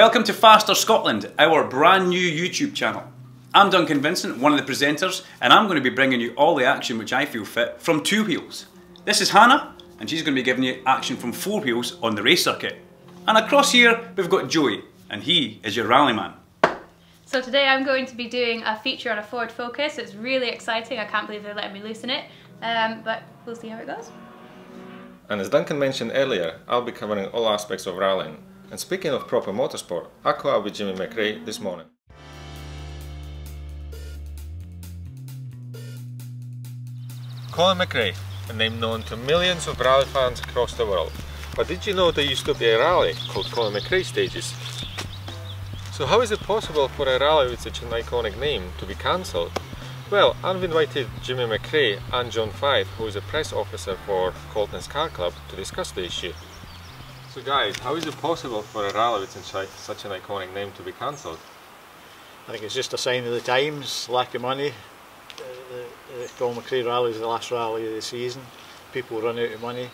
Welcome to Faster Scotland, our brand new YouTube channel. I'm Duncan Vincent, one of the presenters, and I'm going to be bringing you all the action which I feel fit from two wheels. This is Hannah, and she's going to be giving you action from four wheels on the race circuit. And across here we've got Joey, and he is your rally man. So today I'm going to be doing a feature on a Ford Focus. It's really exciting, I can't believe they're letting me loose in it, but we'll see how it goes. And as Duncan mentioned earlier, I'll be covering all aspects of rallying. And speaking of proper motorsport, I caught up with Jimmy McRae this morning. Colin McRae, a name known to millions of rally fans across the world. But did you know there used to be a rally called Colin McRae Stages? So how is it possible for a rally with such an iconic name to be cancelled? Well, I've invited Jimmy McRae and John Five, who is a press officer for Colton's Car Club, to discuss the issue. So guys, how is it possible for a rally with such an iconic name to be cancelled? I think it's just a sign of the times, lack of money. The Colin McRae rally is the last rally of the season. People run out of money,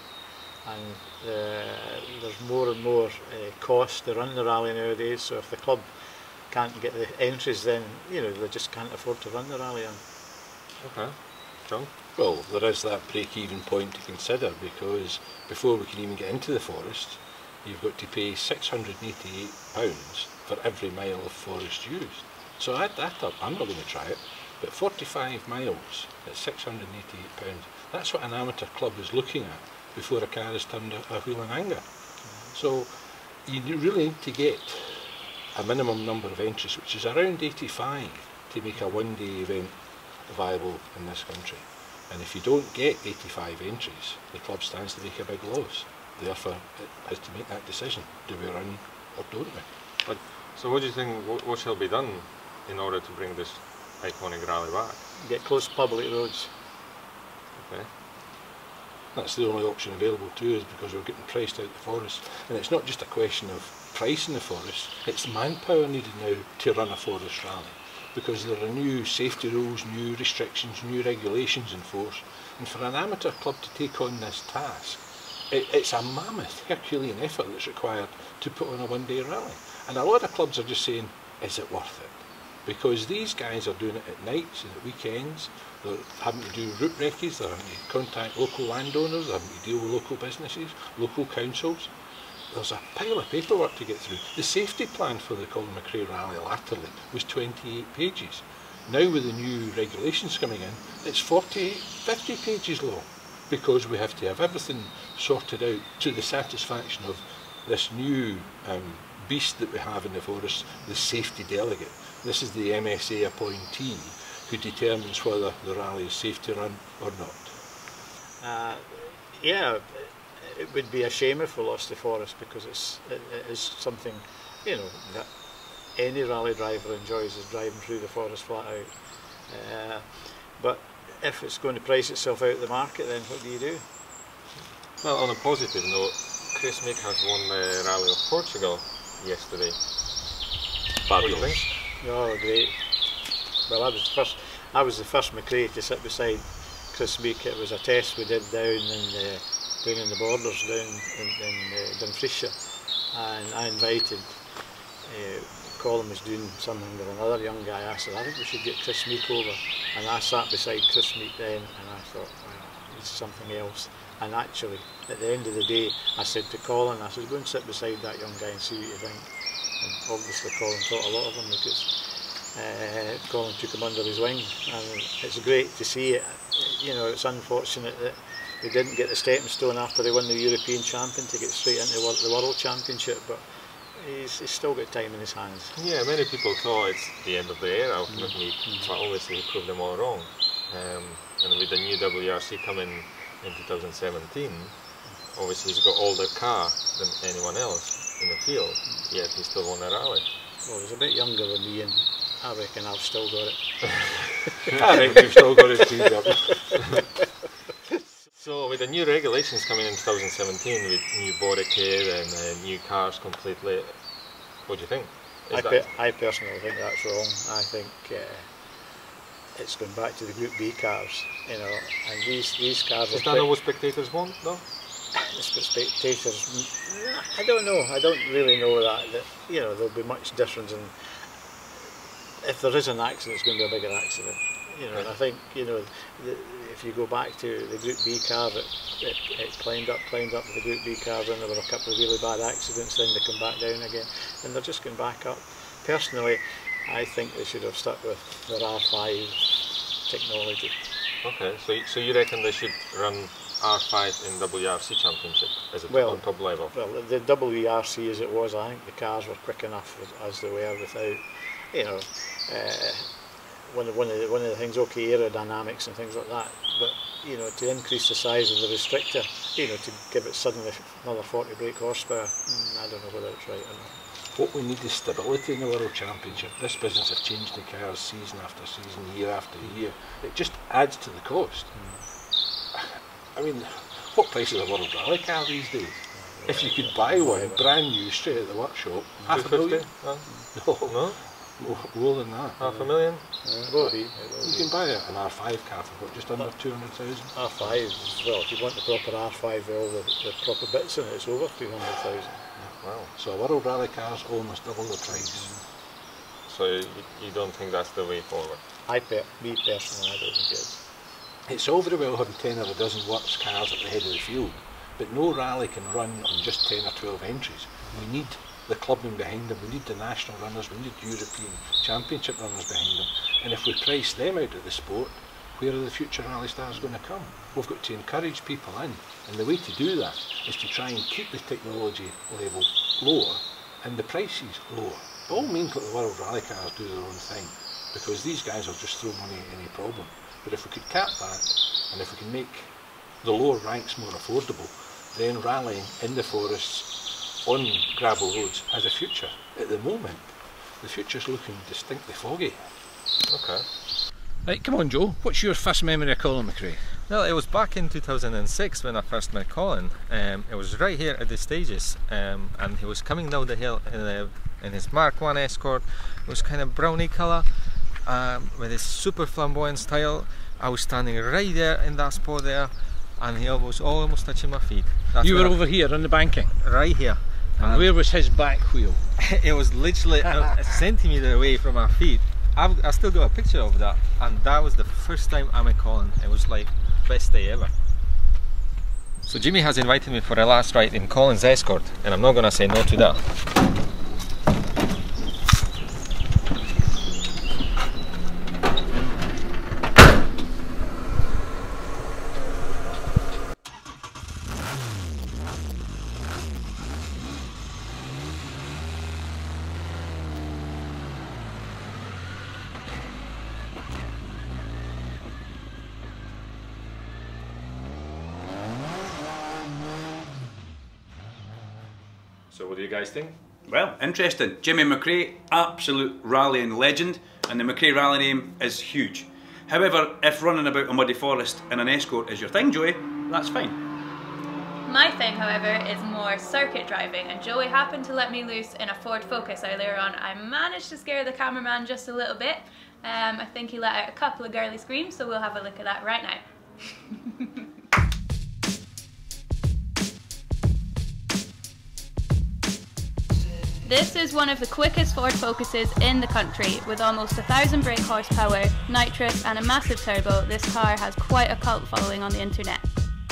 and there's more and more cost to run the rally nowadays. So if the club can't get the entries, then they just can't afford to run the rally on. Okay, John? Well, there is that break-even point to consider, because before we can even get into the forest, you've got to pay £688 for every mile of forest used. So add that up. I'm not going to try it, but 45 miles at £688, that's what an amateur club is looking at before a car is turned a wheel in anger. So you really need to get a minimum number of entries, which is around 85, to make a one-day event viable in this country. And if you don't get 85 entries, the club stands to make a big loss. Therefore, it has to make that decision. Do we run or don't we? So what do you think, what shall be done in order to bring this iconic rally back? Get close to public roads. Okay. That's the only option available to us, because we're getting priced out the forest. And it's not just a question of price in the forest, it's manpower needed now to run a forest rally, because there are new safety rules, new restrictions, new regulations in force. And for an amateur club to take on this task, it's a mammoth Herculean effort that's required to put on a one-day rally. And a lot of clubs are just saying, is it worth it? Because these guys are doing it at nights and at weekends. They're having to do route recces, they're having to contact local landowners, they're having to deal with local businesses, local councils. There's a pile of paperwork to get through. The safety plan for the Colin McRae rally latterly was 28 pages. Now with the new regulations coming in, it's 48, 50 pages long, because we have to have everything sorted out to the satisfaction of this new beast that we have in the forest, the safety delegate. This is the MSA appointee who determines whether the rally is safe to run or not. Yeah, it would be a shame if we lost the forest, because it is something that any rally driver enjoys, is driving through the forest flat out. But if it's going to price itself out of the market, then what do you do? Well, on a positive note, Chris Meek has won the Rally of Portugal yesterday. Fabulous. Oh, great. Well, I was the first McRae to sit beside Chris Meek. It was a test we did down in the borders down in Dumfriesshire, and I invited Colin was doing something with another young guy. I said, I think we should get Chris Meek over, and I sat beside Chris Meek then, and I thought, well, it's something else. And actually, at the end of the day, I said to Colin, I said, go and sit beside that young guy and see what you think. And obviously Colin thought a lot of him, because Colin took him under his wing, and it's great to see it. It's unfortunate that he didn't get the stepping stone after he won the European Champion to get straight into the World Championship, but he's still got time in his hands. Yeah, many people thought it's the end of the era ultimately, but obviously he proved them all wrong. And with the new WRC coming in 2017, obviously he's got older car than anyone else in the field, yet he still won a rally. Well, he's a bit younger than me, and I reckon I've still got it. I think you've still got it too. So with the new regulations coming in 2017, with new body kit and new cars completely, what do you think? I personally think that's wrong. I think it's going back to the Group B cars, and these cars. Is that not what spectators want, though? spectators, I don't know. I don't really know that you know, there'll be much difference in. If there is an accident, it's going to be a bigger accident. You know, and I think, you know, if you go back to the Group B car, it climbed up with the Group B car, and there were a couple of really bad accidents, then they come back down again, and they're just going back up. Personally, I think they should have stuck with their R5 technology. Okay, so you reckon they should run R5 in WRC Championship as a on top level? Well, the WRC as it was, I think the cars were quick enough as they were without, you know, one of the things, okay, aerodynamics and things like that, but you know, to increase the size of the restrictor, you know, to give it suddenly another 40 brake horsepower, I don't know whether it's right or not. What we need is stability in the World Championship. This business of changing the cars season after season, year after year, it just adds to the cost. I mean, what price is a World Rally car these days? If you could buy one brand new straight at the workshop, $500,000? No? More than that. $500,000? You can buy an R5 car for what, just under 200,000? R5, well, if you want the proper R5 with all the proper bits in it, it's over 300,000. Wow. So a World Rally car is almost double the price. So you don't think that's the way forward? Me personally, I don't think it is. It's all very well having 10 or a dozen works cars at the head of the field, but no rally can run on just 10 or 12 entries. We need the clubbing behind them, we need the national runners, we need European Championship runners behind them, and if we price them out of the sport, where are the future rally stars going to come? We've got to encourage people in, and the way to do that is to try and keep the technology level lower and the prices lower. By all means, let the World Rally cars do their own thing, because these guys will just throw money at any problem. But if we could cap that, and if we can make the lower ranks more affordable, then rallying in the forests on gravel roads has a future. At the moment, the future's looking distinctly foggy. Okay. Right, come on Joe, what's your first memory of Colin McRae? Well, it was back in 2006 when I first met Colin. It was right here at the stages, and he was coming down the hill in his Mark 1 Escort. It was kind of browny colour, with his super flamboyant style. I was standing right there in that spot there, and he was almost touching my feet. That's you were over here on the banking? Right here. And where was his back wheel? It was literally a centimetre away from our feet. I still got a picture of that, and that was the first time I met Colin. It was like best day ever. So Jimmy has invited me for a last ride in Colin's Escort, and I'm not going to say no to that. So what do you guys think? Well, interesting. Jimmy McRae, absolute rallying legend, and the McRae rally name is huge. However, if running about a muddy forest in an Escort is your thing, Joey, that's fine. My thing, however, is more circuit driving, and Joey happened to let me loose in a Ford Focus earlier on. I managed to scare the cameraman just a little bit. I think he let out a couple of girly screams, so we'll have a look at that right now. This is one of the quickest Ford Focuses in the country. With almost 1,000 brake horsepower, nitrous and a massive turbo, this car has quite a cult following on the internet.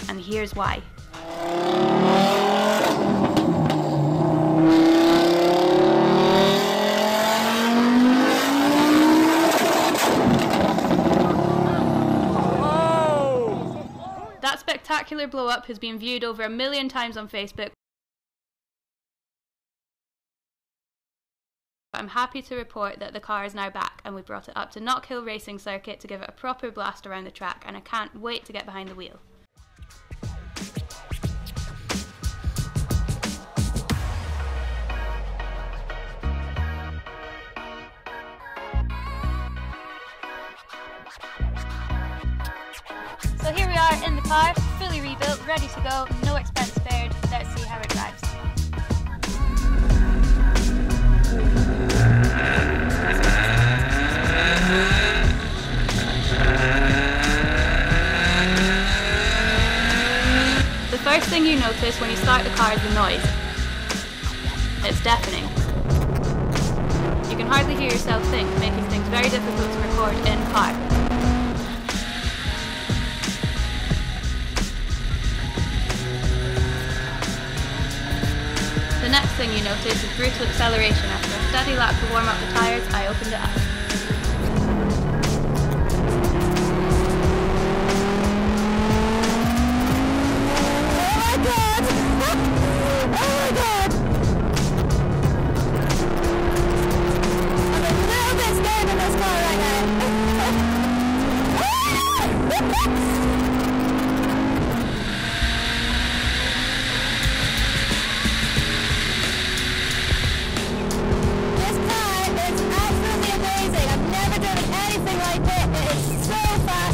And here's why. That spectacular blow up has been viewed over 1 million times on Facebook. I'm happy to report that the car is now back, and we brought it up to Knockhill Racing Circuit to give it a proper blast around the track, and I can't wait to get behind the wheel. So here we are in the car, fully rebuilt, ready to go, no expense spared. Let's see how it drives. The first first thing you notice when you start the car is the noise. It's deafening. You can hardly hear yourself think, making things very difficult to record in car. The next thing you notice is brutal acceleration. After a steady lap to warm up the tyres, I opened it up.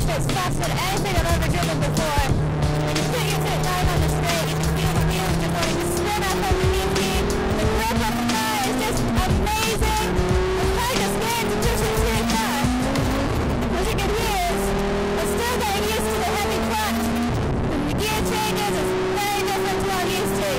It's faster than anything I've ever driven before. When you put your foot down on the straight, you can feel the wheels are going to spin up underneath you. The grip of the car is just amazing. I'm kind of scared to push into the car. As you can hear, I'm still getting used to the heavy clutch. And the gear changes is very different to what I'm used to.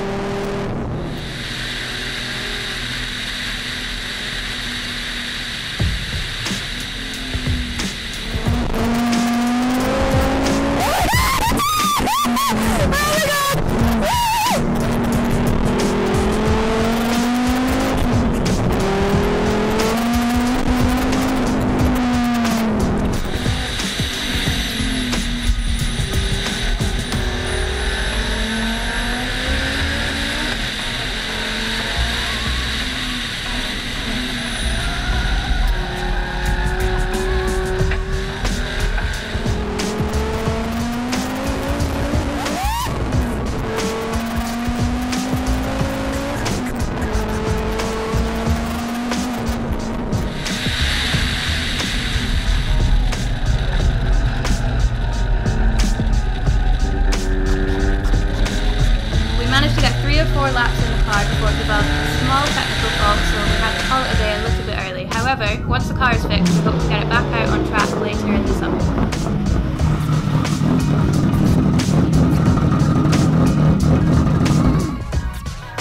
Laps in the car before it developed a small technical fault, so we had to call it a day a little bit early. However, once the car is fixed, we hope to get it back out on track later in the summer.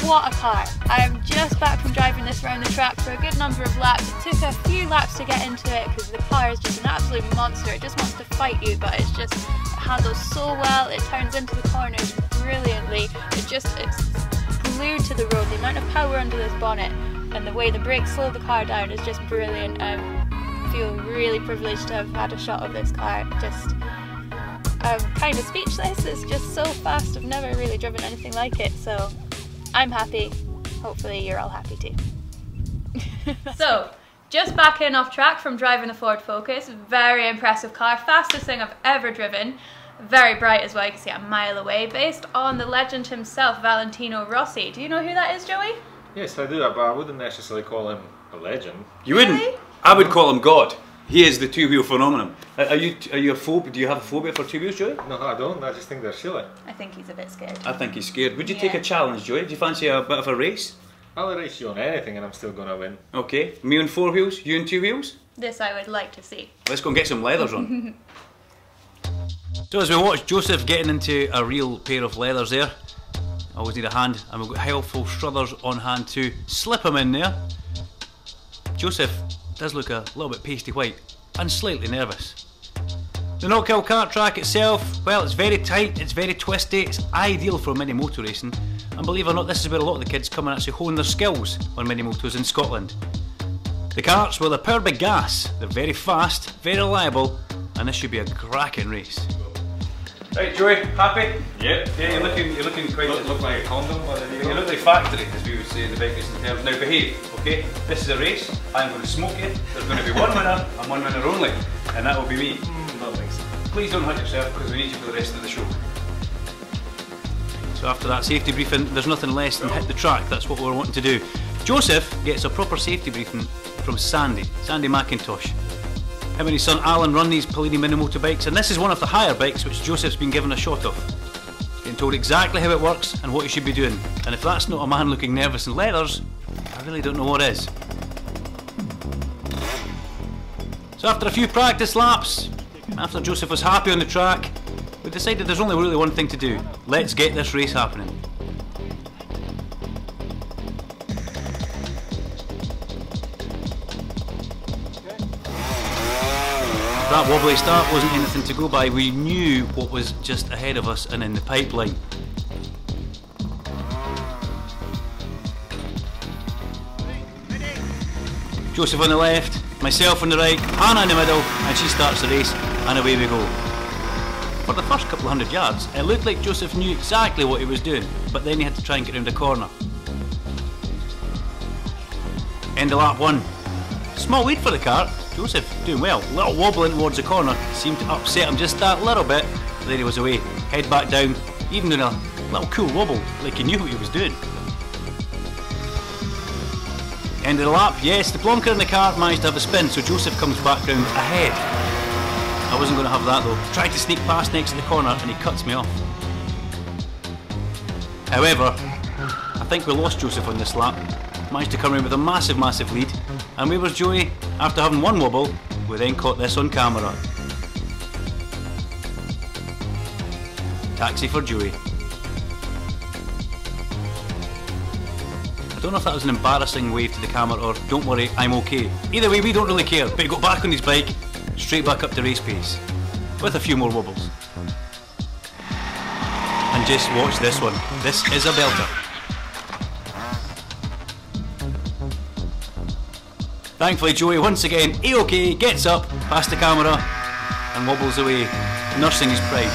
What a car! I'm just back from driving this around the track for a good number of laps. It took a few laps to get into it because the car is just an absolute monster. It just wants to fight you, but it handles so well. It turns into the corners brilliantly. It's glued to the road. The amount of power under this bonnet and the way the brakes slow the car down is just brilliant. I feel really privileged to have had a shot of this car. I'm kind of speechless. It's just so fast. I've never really driven anything like it, so I'm happy. Hopefully you're all happy too. So, just back in off track from driving the Ford Focus. Very impressive car, fastest thing I've ever driven. Very bright as well, you can see it a mile away, based on the legend himself, Valentino Rossi. Do you know who that is, Joey? Yes, I do, but I wouldn't necessarily call him a legend. You wouldn't? Really? I would call him God. He is the two-wheel phenomenon. Are you a phobia? Do you have a phobia for two wheels, Joey? No, I don't. I just think they're silly. I think he's a bit scared. I think he's scared. Would you Yeah. take a challenge, Joey? Do you fancy a bit of a race? I'll race you on anything and I'm still going to win. Okay. Me on four wheels, you on two wheels? This I would like to see. Let's go and get some leathers on. So as we watch Joseph getting into a real pair of leathers there, I always need a hand, and we've got helpful Struthers on hand to slip him in there. Joseph does look a little bit pasty white and slightly nervous. The Knockhill kart track itself, well, it's very tight, it's very twisty, it's ideal for mini motor racing, and believe it or not, this is where a lot of the kids come and actually hone their skills on mini motos in Scotland. The karts, well, they're powered by gas, they're very fast, very reliable, and this should be a cracking race. Right, Joey, happy? Yep. Yeah, you're looking quite... Look like a condom. You look like factory, as we would say in the biggest terms. Now behave, okay? This is a race, I'm going to smoke you, there's going to be one winner and one winner only, and that will be me. That makes sense. Please don't hurt yourself because we need you for the rest of the show. So after that safety briefing, there's nothing less than hit the track, that's what we're wanting to do. Joseph gets a proper safety briefing from Sandy McIntosh. Him and his son Alan run these Pallini mini motorbikes, and this is one of the higher bikes which Joseph's been given a shot of. Getting told exactly how it works and what you should be doing, and if that's not a man looking nervous in leathers, I really don't know what is. So after a few practice laps, after Joseph was happy on the track, we decided there's only really one thing to do. Let's get this race happening. That wobbly start wasn't anything to go by. We knew what was just ahead of us and in the pipeline. Joseph on the left, myself on the right, Hannah in the middle, and she starts the race, and away we go. For the first couple of 100 yards, it looked like Joseph knew exactly what he was doing, but then he had to try and get round the corner. End of lap 1. Small lead for the car. Joseph doing well. Little wobbling towards the corner seemed to upset him just that little bit. There he was away. Head back down, even doing a little cool wobble, like he knew what he was doing. End of the lap, yes, the plonker in the car managed to have a spin, so Joseph comes back round ahead. I wasn't going to have that though. Tried to sneak past next to the corner and he cuts me off. However, I think we lost Joseph on this lap. Managed to come in with a massive lead, and where was Joey? After having one wobble, we then caught this on camera. Taxi for Joey. I don't know if that was an embarrassing wave to the camera or don't worry, I'm okay. Either way, we don't really care, but he got back on his bike, straight back up to race pace, with a few more wobbles. And just watch this one. This is a belter. Thankfully Joey once again A-OK, gets up past the camera and wobbles away, nursing his pride.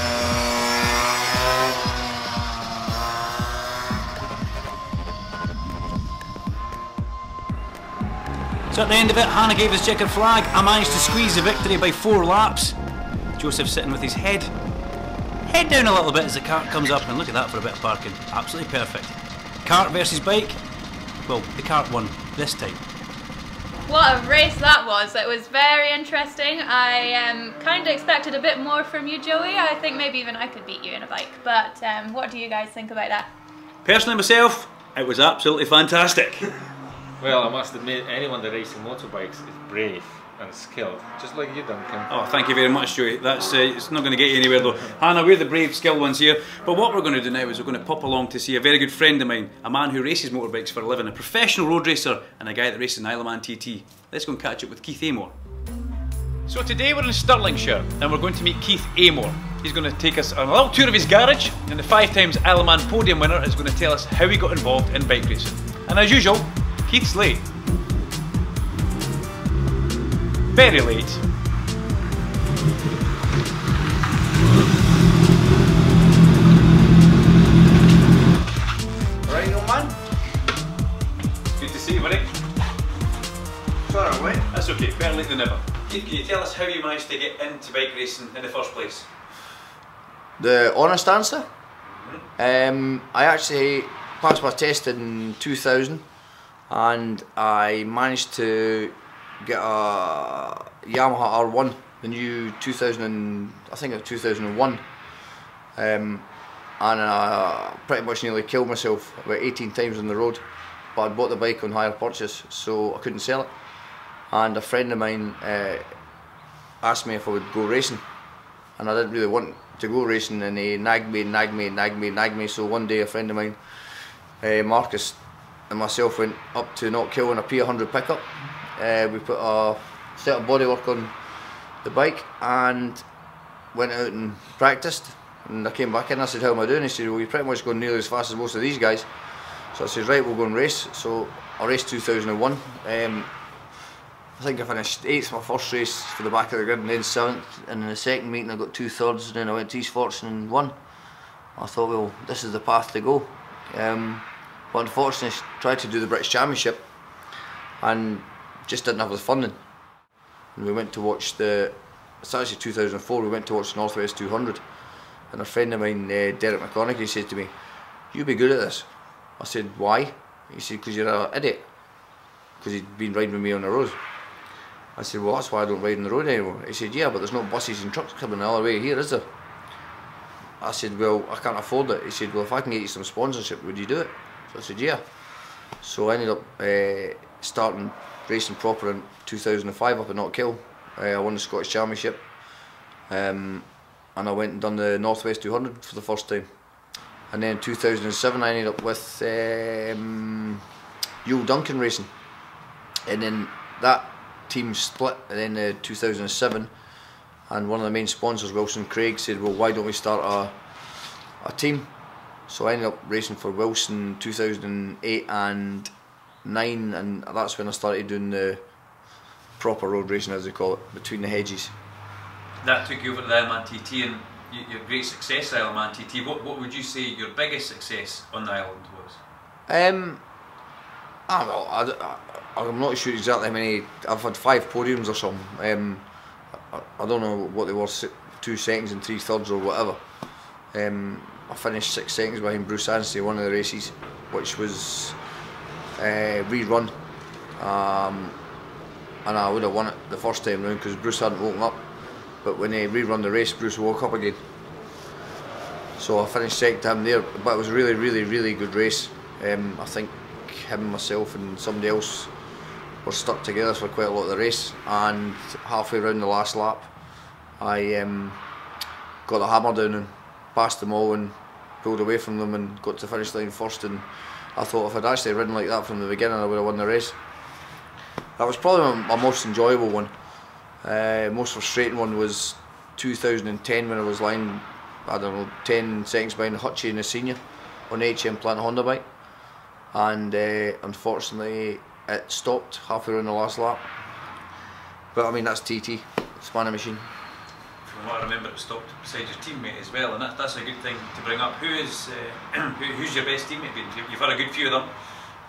So at the end of it, Hannah gave his checkered flag. I managed to squeeze the victory by 4 laps. Joseph sitting with his head down a little bit as the cart comes up, and look at that for a bit of parking. Absolutely perfect. Cart versus bike. Well, the cart won this time. What a race that was. It was very interesting. I kind of expected a bit more from you, Joey. I think maybe even I could beat you in a bike. But what do you guys think about that? Personally myself, it was absolutely fantastic. Well, I must admit, anyone that races motorbikes is brave and skilled, just like you, Duncan. Oh, thank you very much, Joey. That's it's not going to get you anywhere though. Hannah, we're the brave, skilled ones here. But what we're going to do now is we're going to pop along to see a very good friend of mine, a man who races motorbikes for a living, a professional road racer, and a guy that races an Isle of Man TT. Let's go and catch up with Keith Amor. So today we're in Stirlingshire, and we're going to meet Keith Amor. He's going to take us on a little tour of his garage, and the 5-time Isle of Man podium winner is going to tell us how he got involved in bike racing. And as usual, Keith's late. Very late. Right, old man? Good to see you, buddy. Sorry, I'm late. That's okay, better late than never. Keith, can you tell us how you managed to get into bike racing in the first place? The honest answer? I actually passed my test in 2000 and I managed to get a Yamaha R1, the new 2000, I think it was 2001, and I pretty much nearly killed myself about 18 times on the road, but I bought the bike on hire purchase so I couldn't sell it, and a friend of mine asked me if I would go racing, and I didn't really want to go racing, and he nagged me, so one day a friend of mine, Marcus, and myself went up to Knockhill in a P100 pickup. We put a set of bodywork on the bike and went out and practiced, and I came back in and I said, how am I doing? He said, well, you're pretty much going nearly as fast as most of these guys. So I said, right, we'll go and race. So I raced 2001. I think I finished 8th my first race for the back of the grid, and then 7th, and in the second meeting I got 2 thirds, and then I went to East Fortune and won. I thought, well, this is the path to go. But unfortunately I tried to do the British Championship and just didn't have the funding. And we went to watch it's actually 2004, we went to watch the North West 200, and a friend of mine, Derek McConaughey, said to me, you'll be good at this. I said, why? He said, because you're an idiot, because he'd been riding with me on the road. I said, well, that's why I don't ride on the road anymore. He said, yeah, but there's no buses and trucks coming the other way here, is there? I said, well, I can't afford it. He said, well, if I can get you some sponsorship, would you do it? So I said, yeah. So I ended up starting racing proper in 2005 up at Knockhill. I won the Scottish Championship. and I went and done the Northwest 200 for the first time. And then in 2007 I ended up with Yule Duncan Racing, and then that team split in 2007, and one of the main sponsors, Wilson Craig, said, well, why don't we start a team? So I ended up racing for Wilson 2008 and 9, and that's when I started doing the proper road racing, as they call it, between the hedges. That took you over to the Isle of Man TT, and your great success at Isle of Man TT. What would you say your biggest success on the island was? I'm not sure exactly how many. I've had 5 podiums or something. I don't know what they were, 2 seconds and 3 thirds or whatever. I finished 6 seconds behind Bruce Anstey, one of the races, which was rerun, and I would have won it the first time round because Bruce hadn't woken up. But when they rerun the race, Bruce woke up again. So I finished second to him there, but it was a really, really, really good race. I think him, myself and somebody else were stuck together for quite a lot of the race, and halfway around the last lap I got the hammer down and passed them all and pulled away from them and got to the finish line first, and I thought if I'd actually ridden like that from the beginning I would have won the race. That was probably my most enjoyable one. Most frustrating one was 2010 when I was lying, I don't know, 10 seconds behind Hutchie in the senior on the HM Plant Honda bike, and unfortunately it stopped halfway around the last lap. But I mean, that's TT, Spanner machine. From what I remember, it stopped beside your teammate as well, and that's a good thing to bring up. Who's your best teammate been? You've had a good few of them.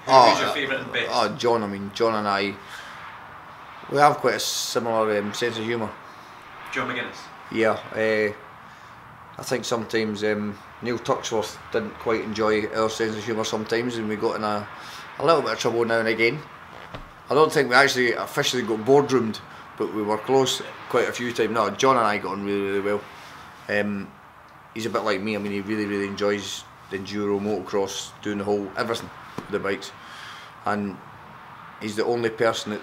Who's your favourite and best? John. I mean, John and I, we have quite a similar sense of humour. John McGuinness? Yeah, I think sometimes Neil Tuxworth didn't quite enjoy our sense of humour sometimes, and we got in a little bit of trouble now and again. I don't think we actually officially got boardroomed, but we were close quite a few times. No, John and I got on really, really well. He's a bit like me. I mean, he really, really enjoys the enduro, motocross, doing the whole everything with the bikes, and he's the only person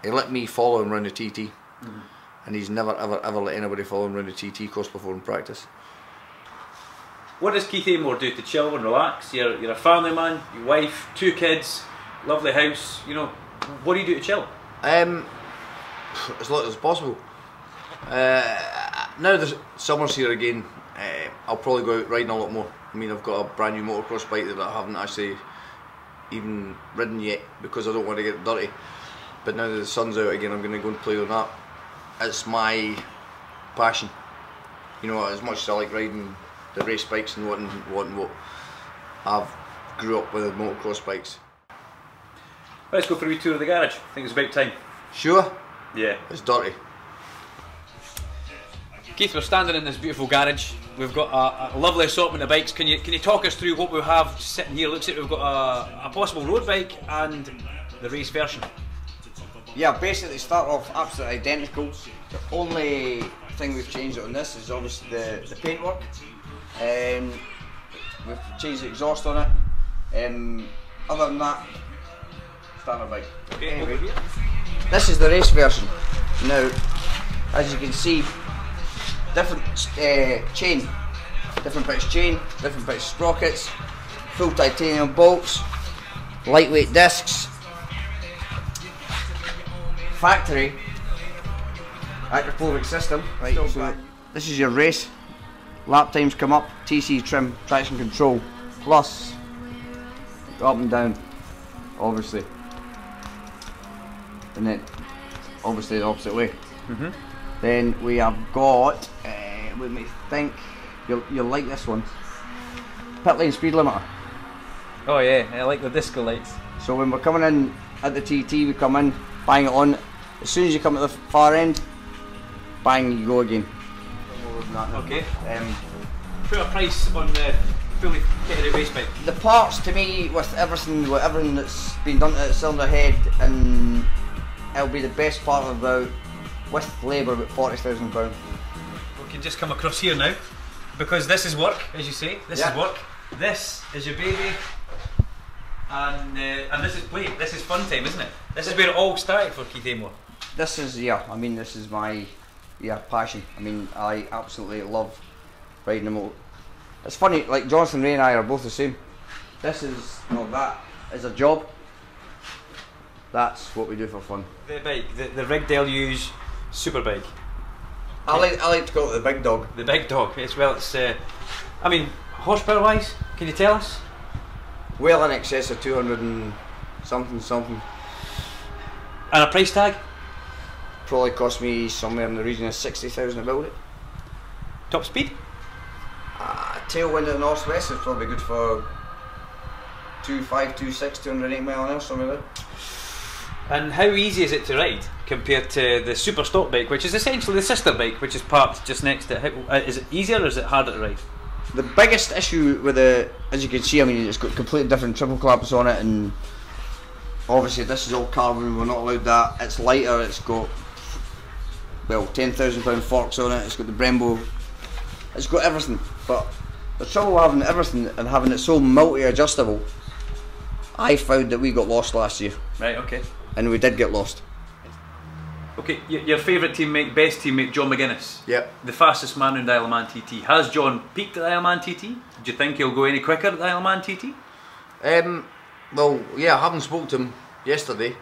he let me follow him around the TT, and he's never ever let anybody follow him around the TT course before in practice. What does Keith Aymore do to chill and relax? You're a family man, your wife, 2 kids, lovely house. You know, what do you do to chill? As little as possible. Now the summer's here again, I'll probably go out riding a lot more. I mean, I've got a brand new motocross bike that I haven't actually even ridden yet because I don't want to get dirty. But now that the sun's out again, I'm going to go and play on that. It's my passion. You know, as much as I like riding the race bikes and what, I've grew up with motocross bikes. Let's go for a wee tour of the garage. I think it's about time. Sure? Yeah. It's dirty. Keith, we're standing in this beautiful garage. We've got a lovely assortment of bikes. Can you talk us through what we have sitting here? Looks like we've got a possible road bike and the race version. Yeah, basically start off absolutely identical. The only thing we've changed on this is obviously the paintwork. We've changed the exhaust on it. Other than that, standard bike. Okay, anyway, this is the race version. Now, as you can see, different chain, different pitch chain, different pitch sprockets, full titanium bolts, lightweight discs, factory acrophobic system. Right, so this is your race. Lap times come up, TC trim, traction control, plus up and down, obviously, and then obviously the opposite way. Then we have got, let me think, you'll like this one, pit lane speed limiter. Oh yeah, I like the disco lights. So when we're coming in at the TT, we come in, bang it on. As soon as you come at the far end, bang, you go again. Okay. Put a price on the fully kitted out race bike. The parts, to me, with everything that's been done to the cylinder head, and it'll be the best part of about, with labour, about £40,000. We can just come across here now, because this is work, as you say. This is work. This is your baby, and this is play. This is fun time, isn't it? This is where it all started for Keith Aymore. This is, yeah, I mean, this is my yeah, passion. I mean, I absolutely love riding a motor. It's funny, like Jonathan Ray and I are both the same. That is a job. That's what we do for fun. The bike, the rig deluge super bike. I like to call it the big dog. The big dog. It's I mean, horsepower wise, can you tell us? Well in excess of 200 and something. And a price tag? Probably cost me somewhere in the region of 60,000 to build it. Top speed? Tailwind in the northwest is probably good for 2.5, 2.6, 208 mile an hour, something like that. And how easy is it to ride compared to the super stock bike, which is essentially the sister bike, which is parked just next to it? Is it easier or is it harder to ride? The biggest issue with it, as you can see, I mean, it's got completely different triple clamps on it, and obviously this is all carbon, we're not allowed that. It's lighter, it's got, well, £10,000 forks on it, it's got the Brembo, it's got everything. But the trouble with having everything and having it so multi-adjustable, I found that we got lost last year. Right, okay. And we did get lost. Okay, your favourite teammate, best teammate, John McGuinness. Yep. The fastest man in the Isle of Man TT. Has John peaked at the Isle of Man TT? Do you think he'll go any quicker at the Isle of Man TT? Well, yeah, I haven't spoken to him yesterday.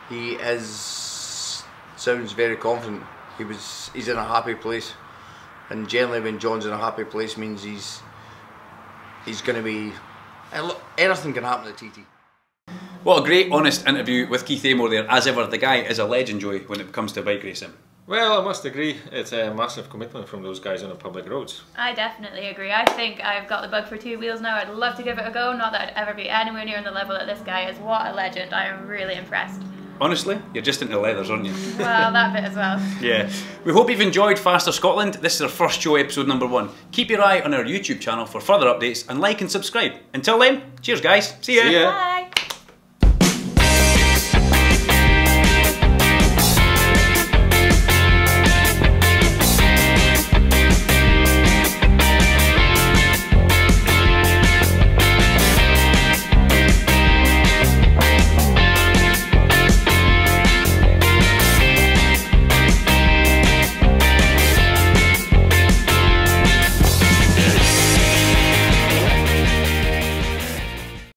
He sounds very confident. He's in a happy place. And generally when John's in a happy place means he's going to be... anything can happen at TT. What a great, honest interview with Keith Aymore there. As ever, the guy is a legend, Joey, when it comes to bike racing. Well, I must agree, it's a massive commitment from those guys on the public roads. I definitely agree. I think I've got the bug for two wheels now. I'd love to give it a go. Not that I'd ever be anywhere near on the level that this guy is. What a legend. I am really impressed. Honestly, you're just into leathers, aren't you? Well, that bit as well. Yeah. We hope you've enjoyed Faster Scotland. This is our first show, episode number 1. Keep your eye on our YouTube channel for further updates and like and subscribe. Until then, cheers guys. See ya. Bye.